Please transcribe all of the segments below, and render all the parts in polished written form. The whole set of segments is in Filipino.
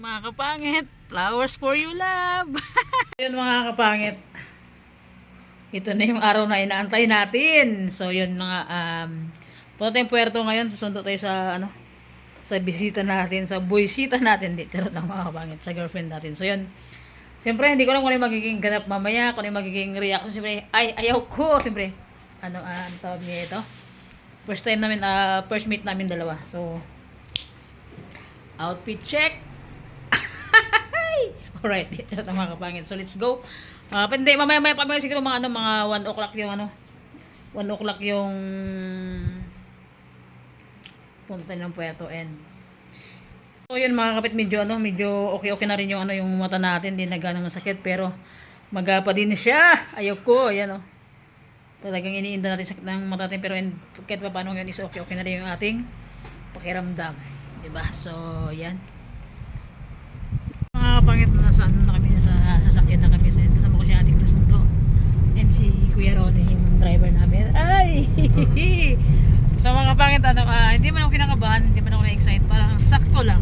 Mga kapangit, flowers for you, love. Yun mga kapangit. Ito na yung araw na inaantay natin. So yun mga punta tayong puerto ngayon. Susundo tayo sa sa bisita natin, sa buwisita natin. Di, charot lang mga kapangit, sa girlfriend natin. So yun. Siyempre, hindi ko alam kung ano yung magiging ganap mamaya, kung ano yung magiging reaction. Siyempre, ayaw ko. Siyempre, ano tawag niya ito? First time namin, first meet namin dalawa. So, outfit check. Alright, charot lang mga kapangit. So, let's go. Hindi, mamaya pa siguro mga 1 o'clock yung 1 o'clock yung punta ng puerto and so yun mga kapit, medyo okay na rin yung yung mata natin, hindi na ganang masakit pero magapa din siya. Ayoko, ayan talagang iniinda natin sakit ng mata natin pero kahit pa paano yun is okay na rin yung ating pakiramdam, diba? So yan mga kapangit, nasa na kami, sa sasakyan na kami. So yun, kasama ko siya ating nasundo and si Kuya Rodney yung driver namin. Ay so mga kapangit, hindi man ako kinakabahan, hindi man ako na-excite, parang sakto lang.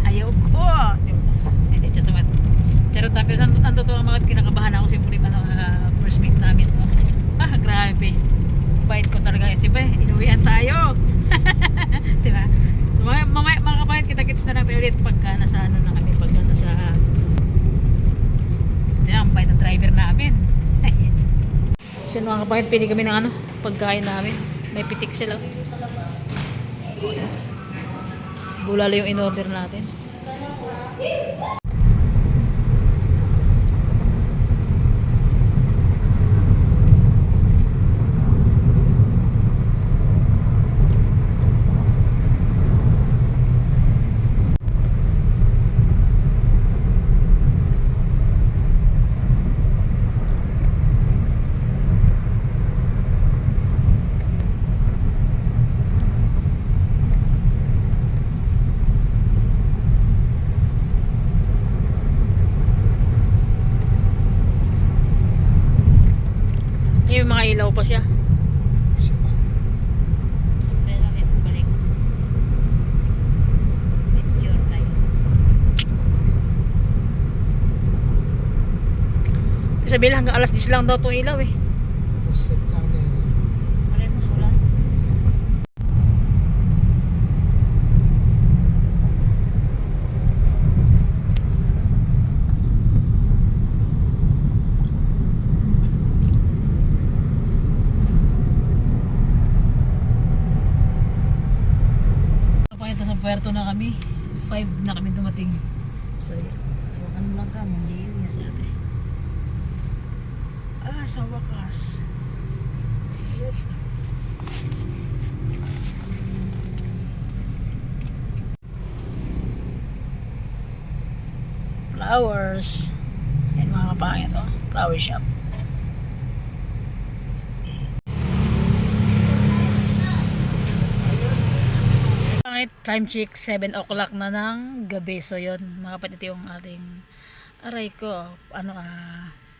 Ayaw ko. Hindi, charot na. Pero ang totoo mga kinakabahan ako, siyempre, first meet namin. Grabe. Bait ko talaga. Siyempre, inuwian tayo. Diba? So, mga kapangit, kita-kits na lang tayo ulit pagka nasa na kami, pagka nasa ang bait ng driver namin. So, mga kapangit, pili kami ng pagkain namin. May pitik sila. Bulalo yung in-order natin. Yung mga ilaw pa siya. Siyempre lang ito balik. Picture tayo. Sabi lang hanggang alas 10 lang daw itong ilaw eh. Malay mo sulan. Sa puerto na kami, 5 na kami dumating. So ano lang ka, hindi yun sa ate. Sa wakas flowers and mga kapangit, flower shop. Time check 7 o'clock na ng gabi. So yun mga kapatid, yung ating aray ko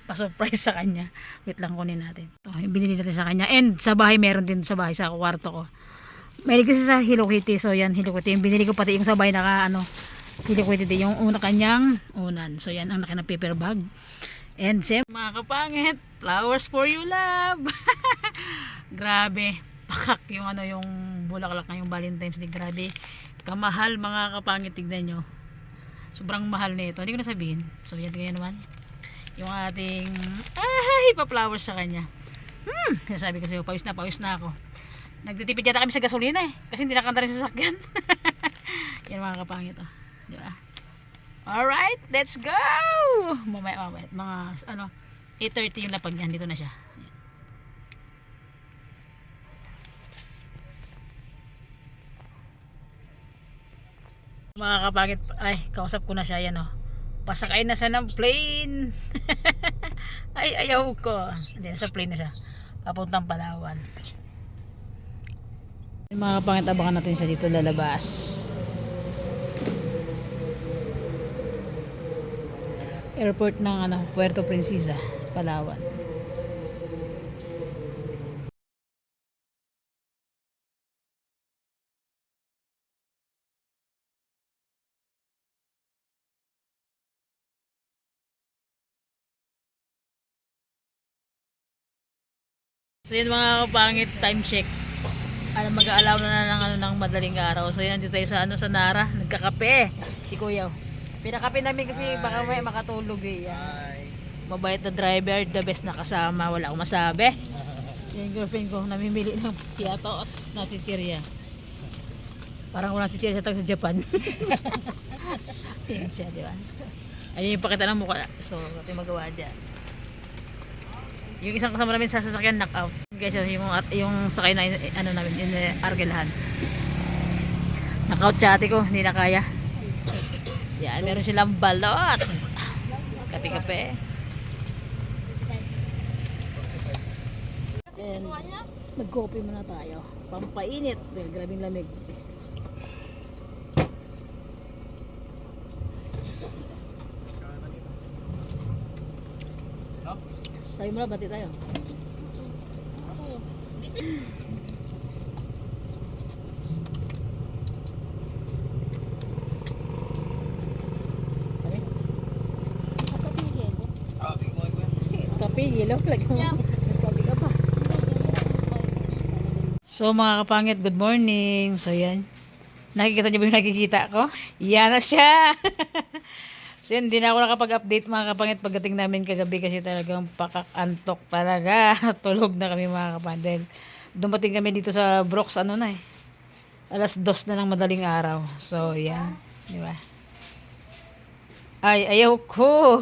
pa-surprise sa kanya. Wait lang, kunin natin ito, yung binili natin sa kanya. And sa bahay, meron din sa bahay, sa kwarto ko. May kasi sa Hello Kitty. So yan, Hello Kitty yung binili ko, pati yung sa bahay Hello Kitty din yung kanyang unan. So yan ang laki ng paper bag. And siyempre mga kapangit, flowers for you, love. Grabe, pakak yung yung bulaklak ngayong Valentine's Day. Grabe kamahal mga kapangit, tignan nyo, sobrang mahal nito, hindi ko na sabihin. So yan, tignan naman yung ating pa-flowers sa kanya. Sabi ko sa'yo, pawis na ako. Nagtitipid yata kami sa gasolina kasi hindi nakanta rin sa sasakyan. Yan mga kapangit, diba? Alright, let's go. Mamaya mga 8:30 yung lapag niyan, dito na siya. Mga kapangit, kausap ko na siya, yan pasakay na siya ng plane. Ayaw ko. Hindi, nasa plane na siya, papuntang Palawan. Mga kapangit, abangan natin siya dito lalabas. Airport ng Puerto Princesa, Palawan. So yun mga kapangit, time check. Mag-aalaw na ng madaling araw. So yan, dito tayo sa sa Nara, nagkakape si Kuya. Pinakape namin kasi baka may makatulog eh. Mabait na driver, the best na kasama, wala akong masabi. Yung girlfriend ko namimili ng piatos na chichirya. Parang walang chichirya sa Japan. Yan siya, di ba? Ayun yung pakita ng mukha. So, ito yung magawa dyan. Yung isang kasama namin sa sasakyan, knockout. Guys, yung sakay na ano namin, in Argelahan. Knockout siya ate ko, hindi na kaya. Yan, meron silang balot. Kape-kape. And nag-coffee muna tayo. Pampainit. Grabing lamig. Sabi mo na, bati tayo. Kape, yellow. Lagi mo. Nagkape ka pa. So mga kapangit, good morning. So yan. Nakikita niyo ba yung nakikita ko? Yan na siya. So yun, hindi na ako nakapag-update mga kapangit pagdating namin kagabi kasi talagang pakakantok talaga. Tulog na kami mga kapandel. Dumating kami dito sa Brooks, ano na eh. Alas 2 na ng madaling araw. So yan, di ba? Ay, ayaw ko.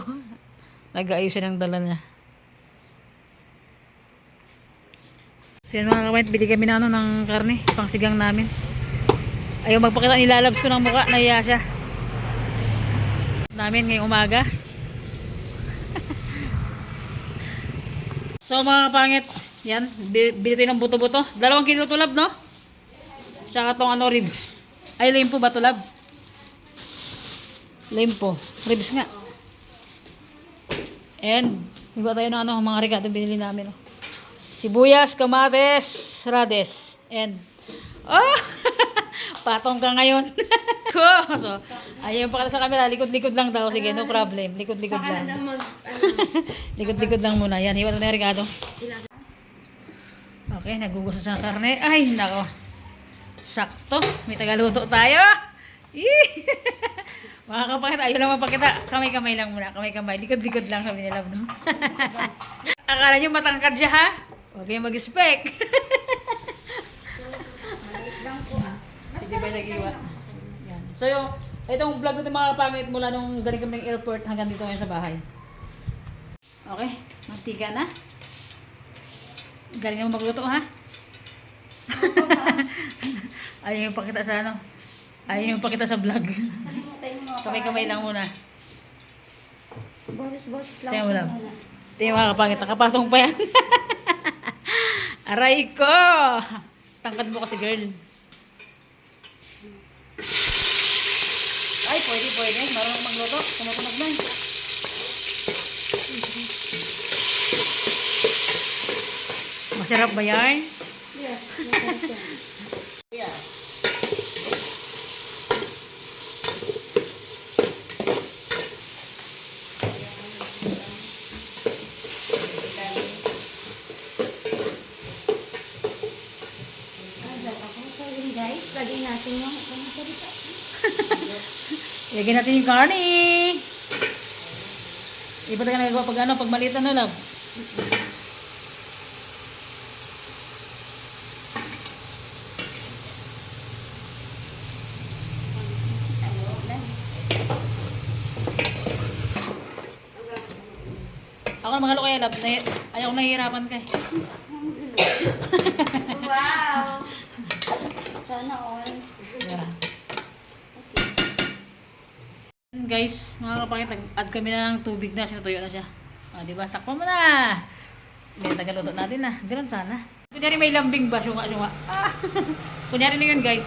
Nag-aayos siya ng dala na. So yan mga kapangit, bili kami na ano ng karne, pangsigang namin. Ayaw magpakita, nilalabs ko ng mukha, nahiya siya namin ngayong umaga. So mga kapangit, yan, bili tayo ng buto-buto. 2 kilo tulab, no? Saka tong ano, ribs. Ay, limpo ba tulab? Limpo. Ribs nga. And, iba tayo ng ano, mga ricado binili namin. Oh. Sibuyas, kamates, rades. And, oh! Patong ka ngayon. So, ayaw pa sa camera. Likod-likod lang daw. Sige, no problem. Likod-likod lang. Likod-likod lang muna. Yan, hiwa na yung Ricardo. Okay, nagugusas ng karne. Ay, nako. Sakto. May tagaluto tayo. Mga kapangit, ayaw lang mapakita. Kamay-kamay lang muna. Kamay-kamay. Likod-likod lang sabi nila. No? Akala nyo matangkad siya, ha? Huwag kayong mag-spec. Hindi ba nag-iwa? Yan. So yung, itong vlog natin mga kapangit mula nung galing kami ng airport hanggang dito ngayon sa bahay. Okay, mantika na. Galing mo magluto, ha? Ayaw yung pakita sa ano. Ayaw yung pakita sa vlog. Kamay-kamay lang muna. Boses-boses lang. Tingnan mo lang. Tingnan mga kapangit, nakapatong pa yan. Aray ko! Tangkad mo kasi girl. Ay, pwede. Marunong magluto. Tumutunog na. Masarap ba yan? Yes. Yes. Guys, lagyan natin yung Ilagyan natin yung karne. Iba tayo nagagawa pag ano, pag maliit na love. Ako na maghalo kaya love. Ayaw ko nahihirapan ka eh. wow! Sana all. Yeah. Guys, mga kapangit, add kami na ng tubig na, sinutuyo na siya. Ah, di ba? Takpan mo na. May tagaluto natin na. Ganun sana. Kunyari may lambing ba? Syunga. Ah. Kunyari na yun, guys.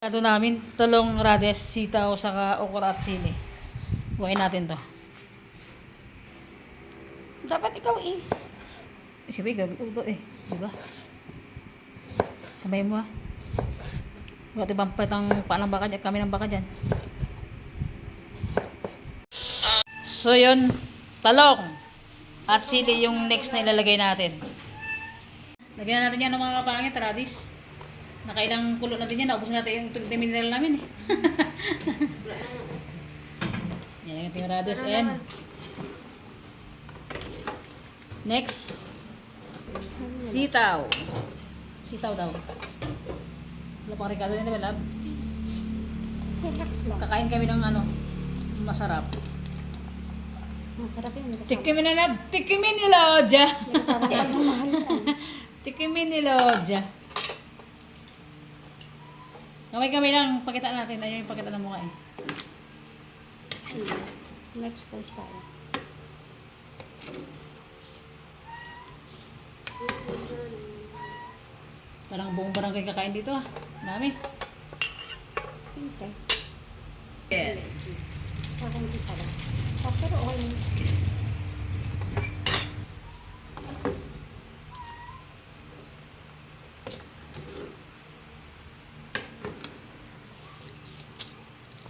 Ito namin, talong, rades, sitaw, saka okra at sili. Buhayin natin to. Dapat ikaw eh. Sige, gagawin eh. Di ba? Kamay mo ah. Buhat ibang patang paanang baka dyan. Kami ng baka dyan. So yun, talong at sili yung next na ilalagay natin. Lagyan na natin yan ng mga kapangit, radis. Nakailang kulo natin yan. Naubos natin yung tubig na mineral namin eh. Yan yung ating radis. Ayan. Next. Sitaw. Sitaw daw. Wala pang Ricardo yun, diba, love? Relax lang. Kakain kami ng ano, masarap. Masarap yun. Tikimin na, love. Tikimin ni Lodja. Parang pagmamahal yan. Tikimin ni Lodja. Kamay-kamay lang. Pakita natin. Ayun yung pakita ng mukha eh. Next place tayo. Parang buong barangay kakain dito ah. Dami. Siyempre. Yeah. Parang di pala. Oh, pero okay.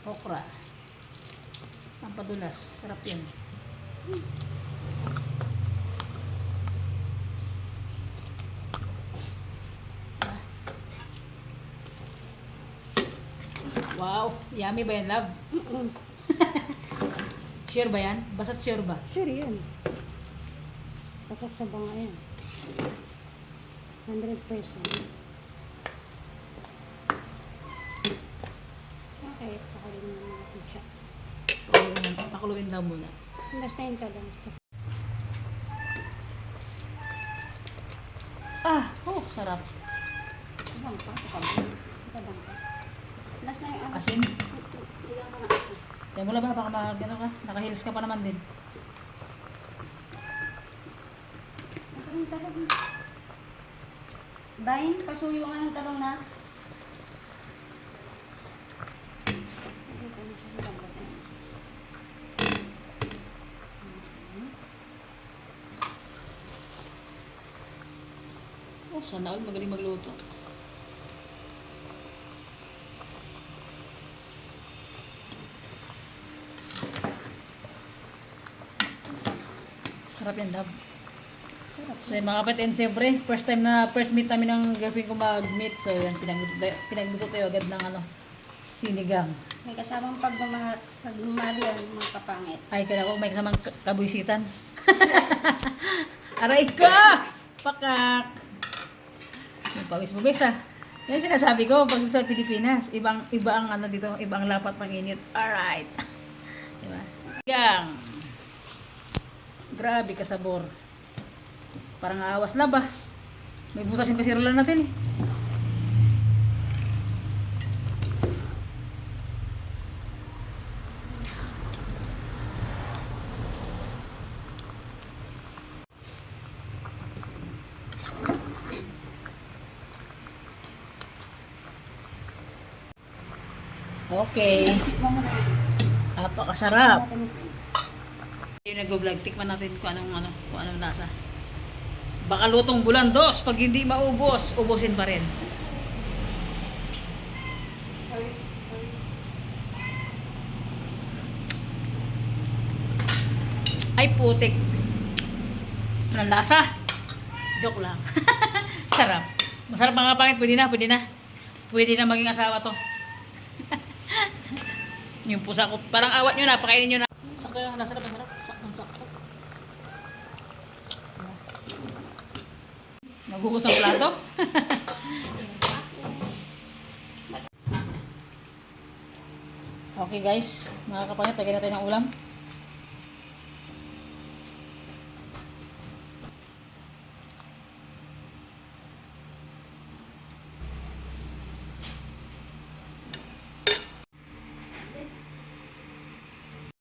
Okra. Ang padulas. Sarap yan. Wow. Yummy ba yan, love? Sure ba yan? Basta't sure ba? Sure yun. Pasok sa banga yan. 100%. Okay, pakalinin natin siya. Pakuluin daw muna. Last time ka lang. Oh, sarap. Ibang pa, ibang pa. Last na yung ano. Asin. Ilang ka na asin. Kaya mo lang ba? Baka ano ka? Naka-heels ka pa naman din. Ang talong. Bahin, pasuyo nga ng talong na. Oh, sana all magaling magluto. Sarap yan, love. Sarap. So, yung mga kapatid, siyempre, first meet namin ng girlfriend ko mag-meet. So, yan, pinagluto tayo agad ng ano, sinigang. May kasamang pagmamahal yan, mga kapangit. Ay, kaya ko may kasamang kabuisitan. Aray ko! Pakak! Yung pawis-pawis ah. Yan sinasabi ko, pag sa Pilipinas, iba ang ano dito, iba ang lapat ng init. Alright. Diba? Sinigang. Grabe kasabor. Parang awas na ba? May butas yung kasirolan natin eh. Okay. Napakasarap. Yung nag-vlog, tikman natin kung anong lasa. Baka lutong bulan dos, pag hindi maubos, ubusin pa rin. Ay putik. Anong lasa? Joke lang. Sarap. Masarap mga pangit, pwede na. Pwede na maging asawa to. Yung pusa ko, parang awat nyo na, pakainin nyo na. Sakto yung masarap. Sakto. Nagugus ang plato. Okay guys, mga kapangit, lagyan natin ng ulam.